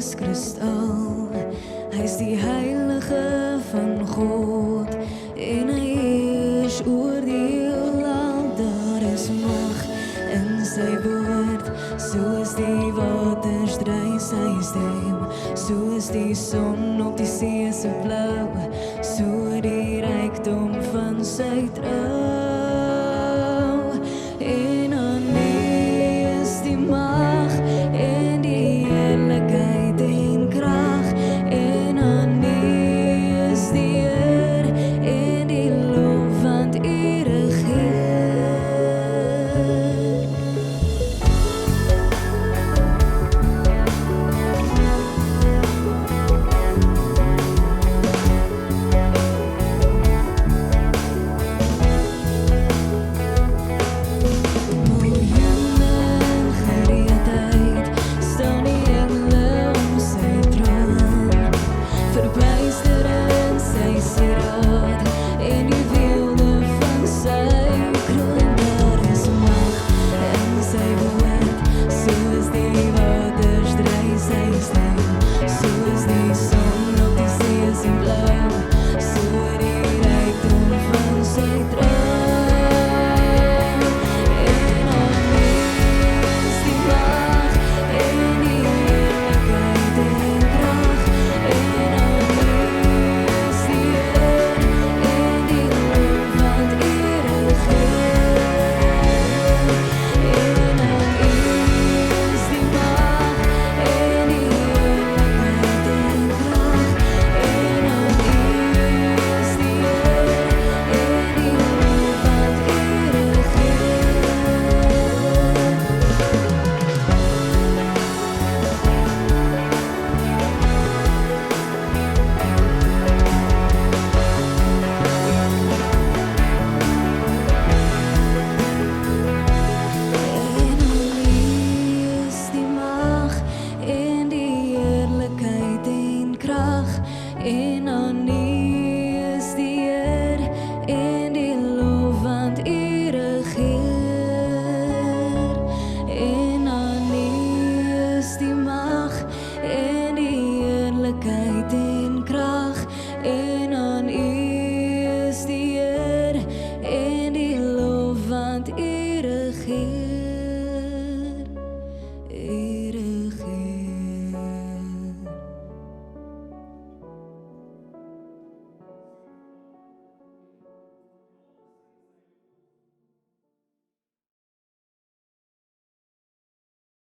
is kristal. Hy is die heilige van God en hy is oor die heelal. Daar is mag in sy woord, soos die waters dry sy stem, soos die son op die see se blou, so die rykdom van sy trou. En aan U is die mag en die heerlikheid en krag, en aan U is die eer en die lof, want U regeer. En aan U is die eer en die lof, want U regeer. En aan U is die mag en die heerlikheid en krag, en aan U is die eer en die lof, want U regeer.